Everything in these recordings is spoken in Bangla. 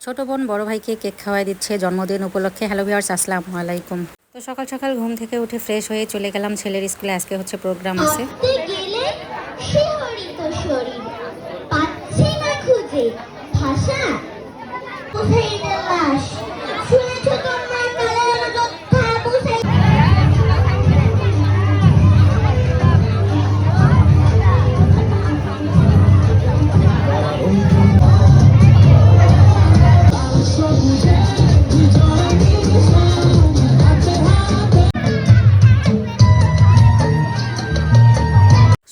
ছোট বোন বড় ভাইকে কেক খাওয়াই দিচ্ছে জন্মদিন উপলক্ষে। হ্যালো ভিউয়ার্স, আসসালামু আলাইকুম। তো সকাল সকাল ঘুম থেকে উঠে ফ্রেশ হয়ে চলে গেলাম ছেলের স্কুলে। আজকে হচ্ছে প্রোগ্রাম আছে।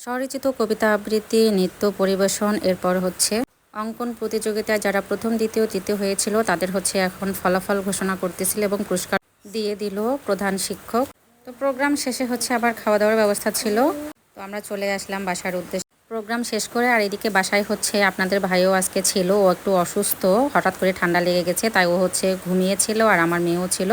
স্বরচিত কবিতা আবৃত্তি, নৃত্য পরিবেশন, এরপর হচ্ছে অঙ্কন প্রতিযোগিতায় যারা প্রথম দ্বিতীয় তৃতীয় হয়েছিল তাদের হচ্ছে এখন ফলাফল ঘোষণা করতেছিল এবং পুরস্কার দিয়ে দিল প্রধান শিক্ষক। তো প্রোগ্রাম শেষে হচ্ছে আবার খাওয়া দাওয়ার ব্যবস্থা ছিল। তো আমরা চলে আসলাম বাসার উদ্দেশ্যে প্রোগ্রাম শেষ করে। আর এদিকে বাসায় হচ্ছে আপনাদের ভাইও আজকে ছিল, ও একটু অসুস্থ, হঠাৎ করে ঠান্ডা লেগে গেছে, তাই ও হচ্ছে ঘুমিয়েছিল আর আমার মেয়েও ছিল।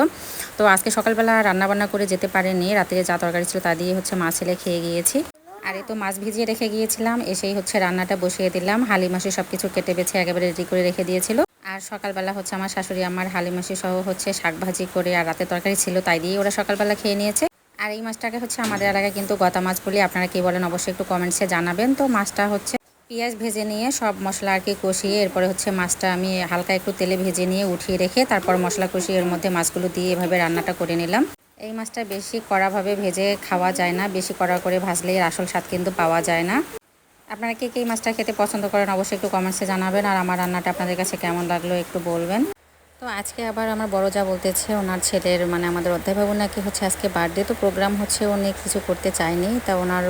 তো আজকে সকালবেলা রান্নাবান্না করে যেতে পারেনি, রাতে যা তরকারি ছিল তা দিয়ে হচ্ছে মাছ ছেলে খেয়ে গিয়েছি। আর এই তো মাছ ভিজিয়ে রেখে গিয়েছিলাম, এসেই হচ্ছে রান্নাটা বসিয়ে দিলাম। হালিমাসি সব কিছু কেটে বেছে একেবারে রেডি করে রেখে দিয়েছিল। আর সকালবেলা হচ্ছে আমার শাশুড়ি আমার হালিমাসি সহ হচ্ছে শাক ভাজি করে, আর রাতে তরকারি ছিল তাই দিয়ে ওরা সকালবেলা খেয়ে নিয়েছে। আর এই মাছটাকে হচ্ছে আমাদের এলাকায় কিন্তু গতা মাছ বলি, আপনারা কি বলেন অবশ্যই একটু কমেন্টসে জানাবেন। তো মাছটা হচ্ছে পেঁয়াজ ভেজে নিয়ে সব মশলা আর কি কষিয়ে, এরপরে হচ্ছে মাছটা আমি হালকা একটু তেলে ভেজে নিয়ে উঠিয়ে রেখে তারপর মশলা কষিয়ে এর মধ্যে মাছগুলো দিয়ে এভাবে রান্নাটা করে নিলাম। এই মাছটা বেশি কড়াভাবে ভেজে খাওয়া যায় না, বেশি কড়া করে ভাজলে এর আসল স্বাদ কিন্তু পাওয়া যায় না। আপনারা কে কে এই মাছটা খেতে পছন্দ করেন অবশ্যই একটু কমেন্টসে জানাবেন। আর আমার রান্নাটা আপনাদের কাছে কেমন লাগলো একটু বলবেন। তো আজকে আবার আমার বড় যা বলতেছে ওনার ছেলের মানে আমাদের অধ্যাপক নাকি হচ্ছে আজকে বার্থডে, তো প্রোগ্রাম হচ্ছে উনি কিছু করতে চায়নি, তা ওনার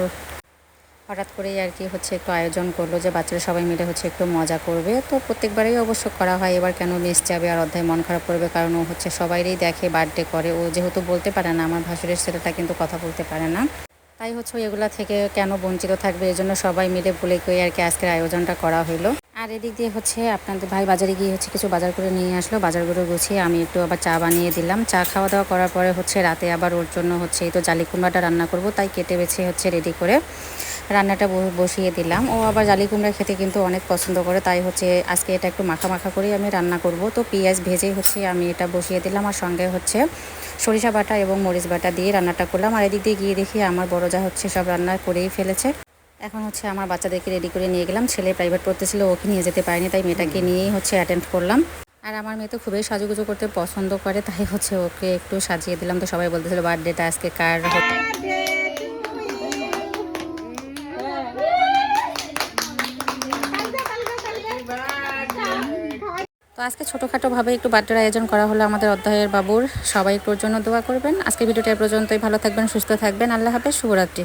হঠাৎ করেই আর কি হচ্ছে একটু আয়োজন করলো যে বাচ্চারা সবাই মিলে হচ্ছে একটু মজা করবে। তো প্রত্যেকবারই অবশ্য করা হয়, এবার কেন মিস যাবে আর অধ্যায় মন খারাপ করবে, কারণ ও হচ্ছে সবাইরই দেখে বার্থডে করে। ও যেহেতু বলতে পারে না, আমার ভাসুরের ছেলেটা কিন্তু কথা বলতে পারে না, তাই হচ্ছে এগুলা থেকে কেন বঞ্চিত থাকবে, এই জন্য সবাই মিলে ভুলে গিয়ে আর কি আজকের আয়োজনটা করা হলো। আর এদিক দিয়ে হচ্ছে আপনাদের ভাই বাজারে গিয়ে হচ্ছে কিছু বাজার করে নিয়ে আসলো, বাজারগুলো গুছিয়ে আমি একটু আবার চা বানিয়ে দিলাম। চা খাওয়া দাওয়া করার পরে হচ্ছে রাতে আবার ওর জন্য হচ্ছে এই তো জালি কুমড়াটা রান্না করব, তাই কেটে বেছে হচ্ছে রেডি করে রান্নাটা বসিয়ে দিলাম। ও আবার জালি কুমড়া খেতে কিন্তু অনেক পছন্দ করে, তাই হচ্ছে আজকে এটা একটু মাখা মাখা করেই আমি রান্না করব। তো পেঁয়াজ ভেজেই হচ্ছে আমি এটা বসিয়ে দিলাম, আর সঙ্গে হচ্ছে সরিষা বাটা এবং মরিচ বাটা দিয়ে রান্নাটা করলাম। আর এদিক দিয়ে গিয়ে দেখি আমার বড় যা হচ্ছে সব রান্না করেই ফেলেছে। এখন হচ্ছে আমার বাচ্চাদেরকে রেডি করে নিয়ে গেলাম। ছেলে প্রাইভেট পড়তেছিল, ওকে নিয়ে যেতে পারিনি, তাই মেয়েটাকে নিয়েই হচ্ছে অ্যাটেন্ড করলাম। আর আমার মেয়ে তো খুবই সাজুগুজু করতে পছন্দ করে, তাই হচ্ছে ওকে একটু সাজিয়ে দিলাম। তো সবাই বলতেছিল বার্থডেটা আজকে কার। তো আজকে ছোটোখাটোভাবে একটু বার্থডের আয়োজন করা হলো আমাদের অধ্যায়ের বাবুর। সবাই একটুর জন্য দোয়া করবেন। আজকে ভিডিওটা পর্যন্তই, ভালো থাকবেন, সুস্থ থাকবেন, আল্লাহ হাফেজ, শুভরাত্রি।